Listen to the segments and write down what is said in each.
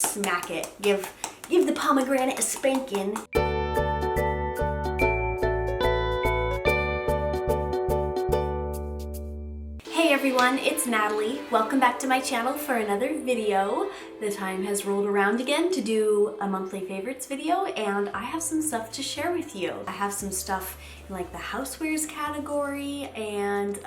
Smack it. Give the pomegranate a spanking. Hey everyone, it's Natalie. Welcome back to my channel for another video. The time has rolled around again to do a monthly favorites video, and I have some stuff to share with you. I have some stuff in like the housewares category and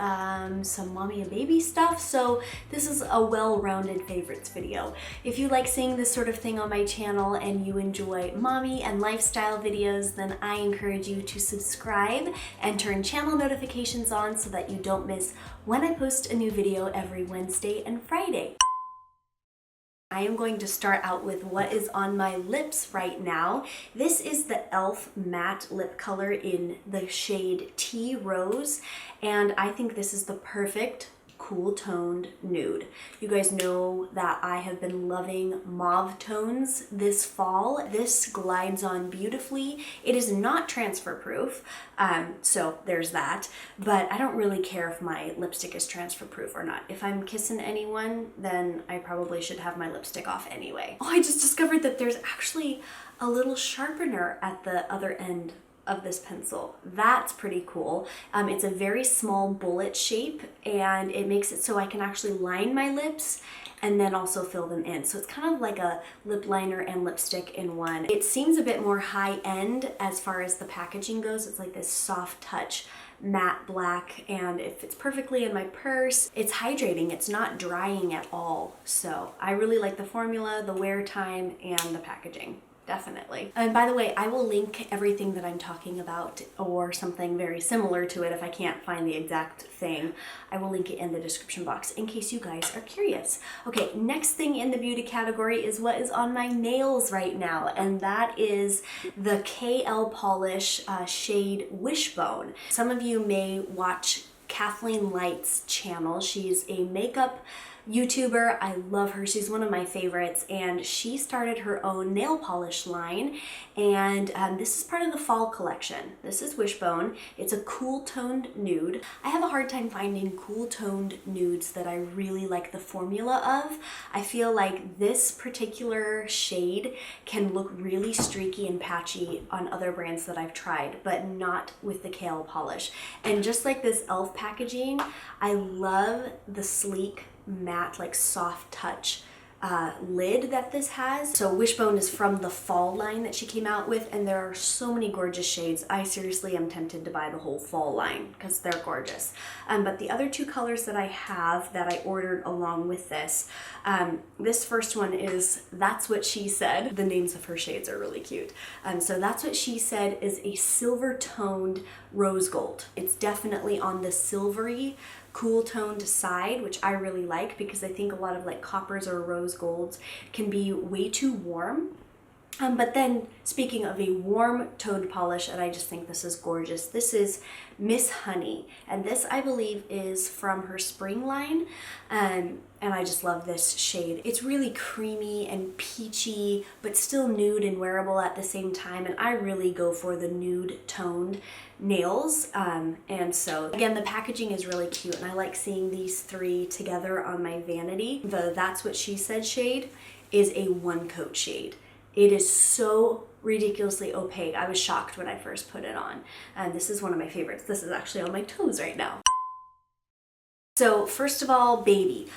some mommy and baby stuff, so this is a well-rounded favorites video. If you like seeing this sort of thing on my channel and you enjoy mommy and lifestyle videos, then I encourage you to subscribe and turn channel notifications on so that you don't miss when I post a new video every Wednesday and Friday. I am going to start out with what is on my lips right now. This is the e.l.f. matte lip color in the shade Tea Rose, and I think this is the perfect cool toned nude. You guys know that I have been loving mauve tones this fall. This glides on beautifully. It is not transfer proof, so there's that, but I don't really care if my lipstick is transfer proof or not. If I'm kissing anyone, then I probably should have my lipstick off anyway. Oh, I just discovered that there's actually a little sharpener at the other end of this pencil. That's pretty cool. It's a very small bullet shape, and it makes it so I can actually line my lips and then also fill them in. So it's kind of like a lip liner and lipstick in one. It seems a bit more high end as far as the packaging goes. It's like this soft touch matte black, and it fits perfectly in my purse. It's hydrating, it's not drying at all. So I really like the formula, the wear time, and the packaging. Definitely. And by the way, I will link everything that I'm talking about or something very similar to it if I can't find the exact thing. I will link it in the description box in case you guys are curious. Okay, next thing in the beauty category is what is on my nails right now, and that is the KL Polish shade Wishbone. Some of you may watch Kathleen Light's channel. She's a makeup YouTuber. I love her. She's one of my favorites, and she started her own nail polish line, and this is part of the fall collection. This is Wishbone. It's a cool toned nude. I have a hard time finding cool toned nudes that I really like the formula of. I feel like this particular shade can look really streaky and patchy on other brands that I've tried, but not with the KL polish. And just like this e.l.f. packaging, I love the sleek matte, like soft touch lid that this has. So Wishbone is from the fall line that she came out with, and there are so many gorgeous shades. I seriously am tempted to buy the whole fall line because they're gorgeous. But the other two colors that I have that I ordered along with this, this first one is That's What She Said. The names of her shades are really cute. So That's What She Said is a silver toned rose gold. It's definitely on the silvery cool toned side, which I really like because I think a lot of like coppers or rose golds can be way too warm. But then speaking of a warm toned polish, and I just think this is gorgeous, this is Miss Honey, and this I believe is from her spring line, and I just love this shade. It's really creamy and peachy, but still nude and wearable at the same time, and I really go for the nude toned nails. And so again, the packaging is really cute, and I like seeing these three together on my vanity. The That's What She Said shade is a one coat shade. It is so ridiculously opaque. I was shocked when I first put it on, and this is one of my favorites. This is actually on my toes right now. So first of all, baby.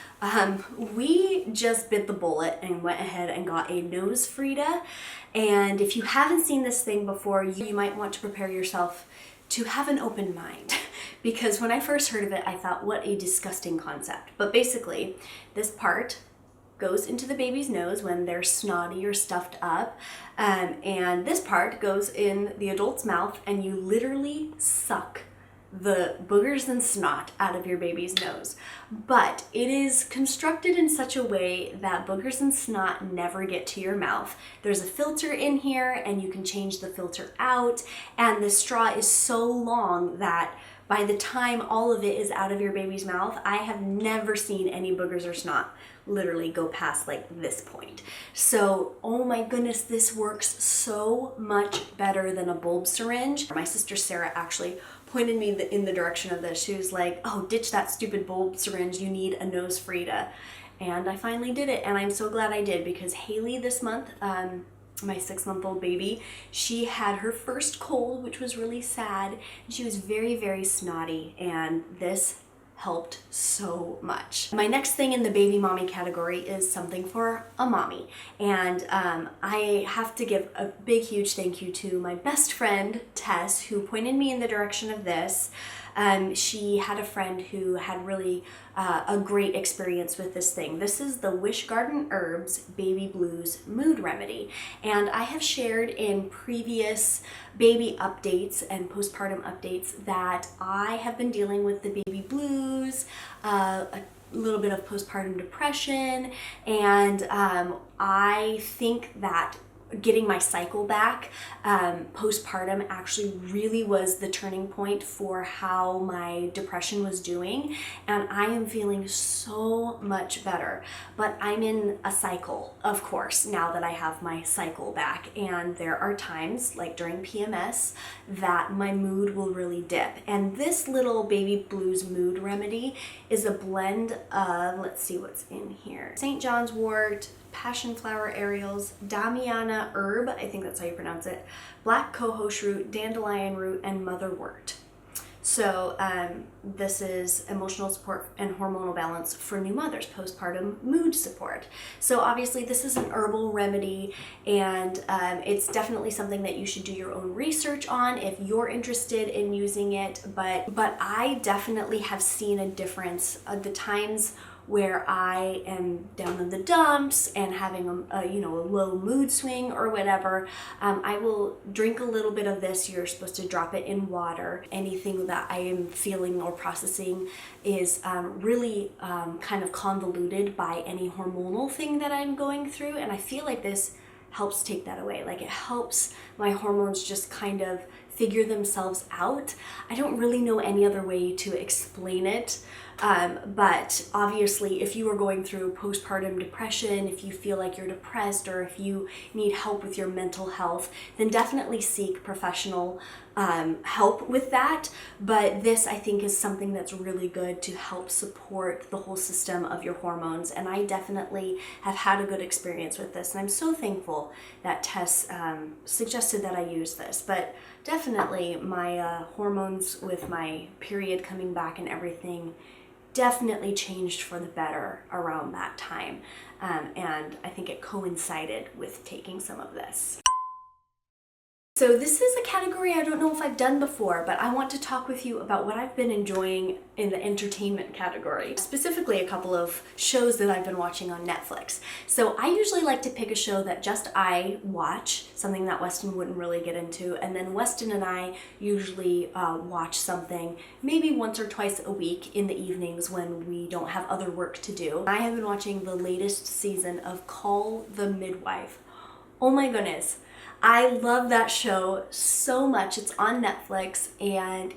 We just bit the bullet and went ahead and got a nose Frida, and if you haven't seen this thing before, you might want to prepare yourself to have an open mind, because when I first heard of it, I thought, what a disgusting concept. But basically, this part goes into the baby's nose when they're snotty or stuffed up, and this part goes in the adult's mouth, and you literally suck the boogers and snot out of your baby's nose. But it is constructed in such a way that boogers and snot never get to your mouth. There's a filter in here, and you can change the filter out, and the straw is so long that by the time all of it is out of your baby's mouth, I have never seen any boogers or snot literally go past like this point. So, oh my goodness, this works so much better than a bulb syringe. My sister Sarah actually pointed me in the direction of this. She was like, oh, ditch that stupid bulb syringe, you need a nose Frida. and I finally did it, and I'm so glad I did, because Haley this month, my 6-month-old baby, she had her first cold, which was really sad. She was very, very snotty, and this helped so much. My next thing in the baby mommy category is something for a mommy, and I have to give a big, huge thank you to my best friend Tess, who pointed me in the direction of this. She had a friend who had really a great experience with this thing. This is the Wish Garden Herbs Baby Blues Mood Remedy, and I have shared in previous baby updates and postpartum updates that I have been dealing with the baby blues, a little bit of postpartum depression, and I think that getting my cycle back postpartum actually really was the turning point for how my depression was doing, and I am feeling so much better. But I'm in a cycle, of course, now that I have my cycle back, and there are times, like during PMS, that my mood will really dip. And this little baby blues mood remedy is a blend of, let's see what's in here, St. John's wort, passion flower aerials, Damiana herb, I think that's how you pronounce it, black cohosh root, dandelion root, and motherwort. So this is emotional support and hormonal balance for new mothers, postpartum mood support. So obviously this is an herbal remedy, and it's definitely something that you should do your own research on if you're interested in using it. But I definitely have seen a difference the times where I am down in the dumps and having a low mood swing or whatever. I will drink a little bit of this. You're supposed to drop it in water. Anything that I am feeling or processing is really kind of convoluted by any hormonal thing that I'm going through, and I feel like this helps take that away. Like, it helps my hormones just kind of figure themselves out. I don't really know any other way to explain it. But obviously, if you are going through postpartum depression, if you feel like you're depressed, or if you need help with your mental health, then definitely seek professional help with that. But this, I think, is something that's really good to help support the whole system of your hormones. And I definitely have had a good experience with this. And I'm so thankful that Tess suggested that I use this. But definitely my hormones with my period coming back and everything definitely changed for the better around that time. And I think it coincided with taking some of this. So this is a category I don't know if I've done before, but I want to talk with you about what I've been enjoying in the entertainment category, specifically a couple of shows that I've been watching on Netflix. So I usually like to pick a show that just I watch, something that Weston wouldn't really get into, and then Weston and I usually watch something maybe once or twice a week in the evenings when we don't have other work to do. I have been watching the latest season of Call the Midwife. Oh my goodness. I love that show so much. It's on Netflix, and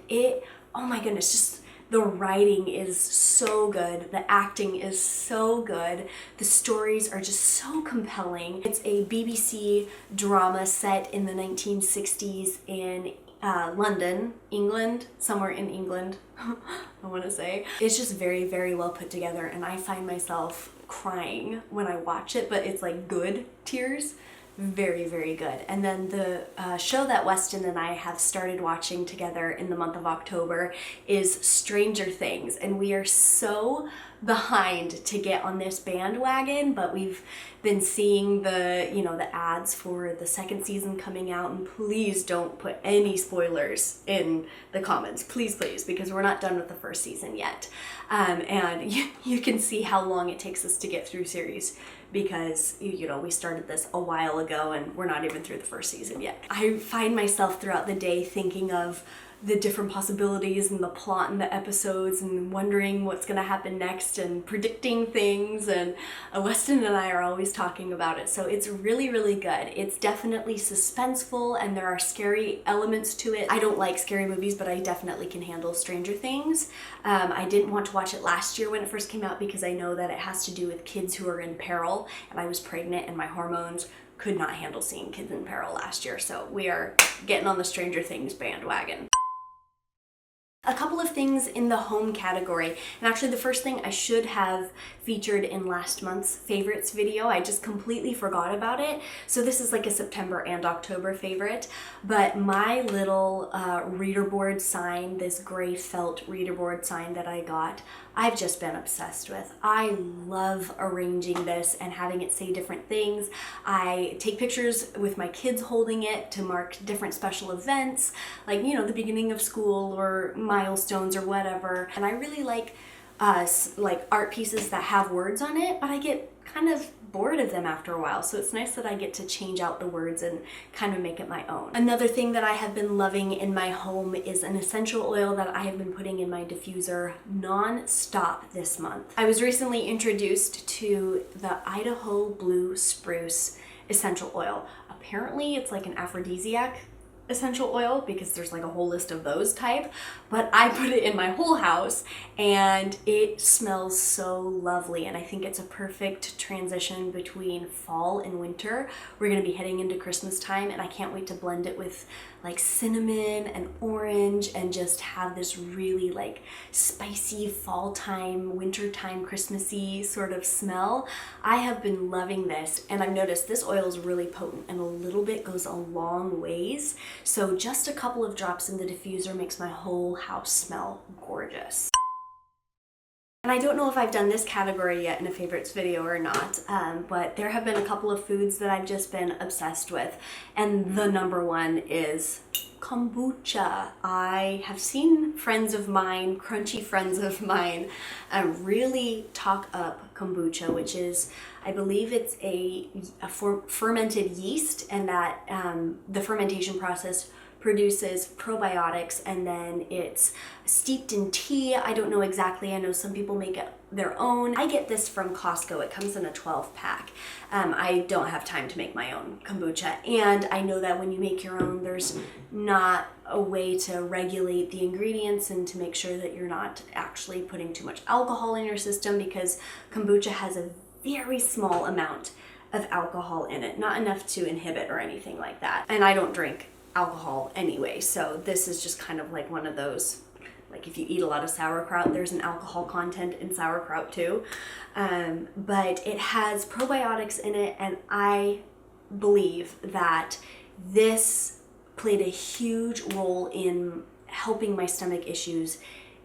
oh my goodness, just the writing is so good. The acting is so good. The stories are just so compelling. It's a BBC drama set in the 1960s in London, England, somewhere in England, I want to say. It's just very, very well put together, and I find myself crying when I watch it, but it's like good tears. Very, very good. And then the show that Weston and I have started watching together in the month of October is Stranger Things, and we are so behind to get on this bandwagon, but we've been seeing the ads for the second season coming out, and please don't put any spoilers in the comments, please, because we're not done with the first season yet. And you can see how long it takes us to get through series, because we started this a while ago and we're not even through the first season yet. I find myself throughout the day thinking of the different possibilities and the plot in the episodes and wondering what's going to happen next and predicting things, and Weston and I are always talking about it. So it's really, really good. It's definitely suspenseful, and there are scary elements to it. I don't like scary movies, but I definitely can handle Stranger Things. I didn't want to watch it last year when it first came out because I know that it has to do with kids who are in peril, and I was pregnant and my hormones could not handle seeing kids in peril last year. So we are getting on the Stranger Things bandwagon. A couple of things in the home category, and actually the first thing I should have featured in last month's favorites video. I just completely forgot about it. So this is like a September and October favorite, but my little reader board sign, this gray felt reader board sign that I got, I've just been obsessed with. I love arranging this and having it say different things. I take pictures with my kids holding it to mark different special events, like, you know, the beginning of school or milestones or whatever. And I really like art pieces that have words on it, but I get kind of bored of them after a while, so it's nice that I get to change out the words and kind of make it my own. Another thing that I have been loving in my home is an essential oil that I have been putting in my diffuser non-stop this month. I was recently introduced to the Idaho Blue Spruce essential oil. Apparently it's like an aphrodisiac essential oil because there's like a whole list of those type, but I put it in my whole house and it smells so lovely, and I think it's a perfect transition between fall and winter. We're gonna be heading into Christmas time and I can't wait to blend it with like cinnamon and orange and just have this really like spicy fall time, winter time, Christmassy sort of smell. I have been loving this, and I've noticed this oil is really potent and a little bit goes a long ways. So just a couple of drops in the diffuser makes my whole house smell gorgeous. And I don't know if I've done this category yet in a favorites video or not, but there have been a couple of foods that I've just been obsessed with, and the number one is kombucha. I have seen friends of mine, crunchy friends of mine, really talk up kombucha, which is, I believe it's a fermented yeast, and that the fermentation process produces probiotics, and then it's steeped in tea. I don't know exactly. I know some people make it their own. I get this from Costco. It comes in a 12 pack. I don't have time to make my own kombucha, and I know that when you make your own, there's not a way to regulate the ingredients and to make sure that you're not actually putting too much alcohol in your system, because kombucha has a very small amount of alcohol in it, not enough to inhibit or anything like that. And I don't drink alcohol anyway, so this is just kind of like one of those, like if you eat a lot of sauerkraut, there's an alcohol content in sauerkraut too, but it has probiotics in it, and I believe that this played a huge role in helping my stomach issues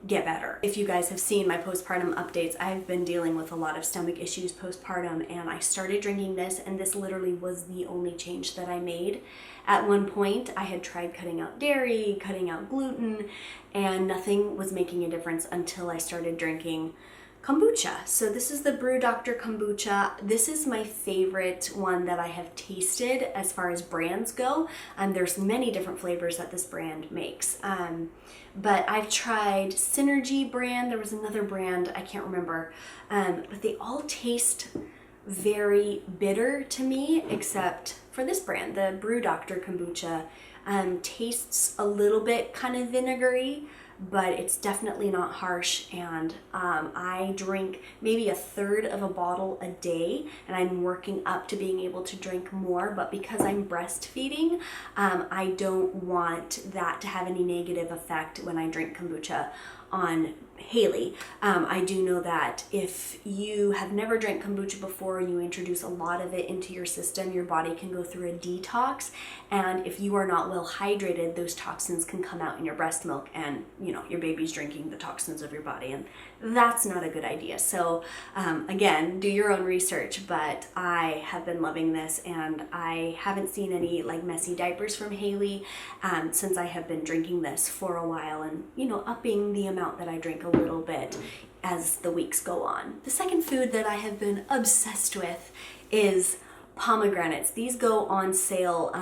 get better. If you guys have seen my postpartum updates, I've been dealing with a lot of stomach issues postpartum, and I started drinking this, and this literally was the only change that I made. At one point, I had tried cutting out dairy, cutting out gluten, and nothing was making a difference until I started drinking kombucha. So this is the Brew Doctor kombucha. This is my favorite one that I have tasted as far as brands go. There's many different flavors that this brand makes. But I've tried Synergy brand. There was another brand, I can't remember. But they all taste very bitter to me, except for this brand, the Brew Doctor kombucha. Tastes a little bit kind of vinegary, but it's definitely not harsh, and I drink maybe a third of a bottle a day, and I'm working up to being able to drink more, but because I'm breastfeeding, I don't want that to have any negative effect when I drink kombucha on Haley. I do know that if you have never drank kombucha before and you introduce a lot of it into your system, your body can go through a detox, and if you are not well hydrated, those toxins can come out in your breast milk, and you know, your baby's drinking the toxins of your body, and that's not a good idea. So again, do your own research, but I have been loving this, and I haven't seen any like messy diapers from Haley since I have been drinking this for a while, and you know, upping the amount that I drink a little bit as the weeks go on. The second food that I have been obsessed with is pomegranates. These go on sale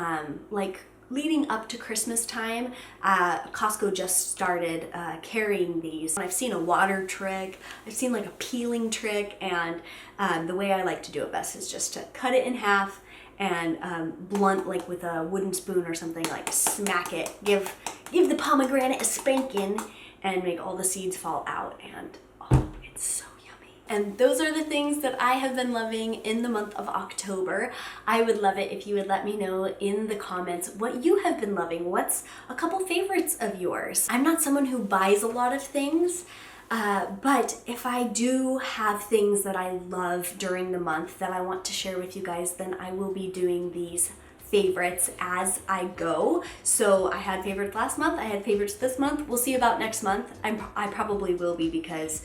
like leading up to Christmas time. Costco just started carrying these. I've seen a water trick, I've seen like a peeling trick, and the way I like to do it best is just to cut it in half and blunt, like with a wooden spoon or something, like smack it, give the pomegranate a spanking, and make all the seeds fall out, and oh, it's so yummy. And those are the things that I have been loving in the month of October. I would love it if you would let me know in the comments what you have been loving. What's a couple favorites of yours? I'm not someone who buys a lot of things, but if I do have things that I love during the month that I want to share with you guys, then I will be doing these favorites as I go. So I had favorites last month, I had favorites this month. We'll see about next month. I probably will be, because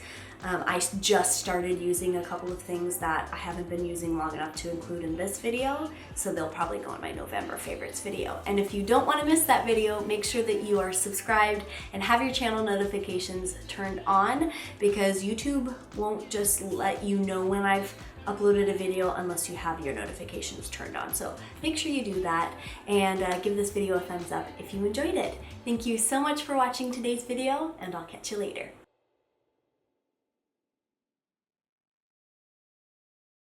I just started using a couple of things that I haven't been using long enough to include in this video, so they'll probably go in my November favorites video. And if you don't want to miss that video, make sure that you are subscribed and have your channel notifications turned on, because YouTube won't just let you know when I've uploaded a video unless you have your notifications turned on. So make sure you do that, and give this video a thumbs up if you enjoyed it. Thank you so much for watching today's video, and I'll catch you later.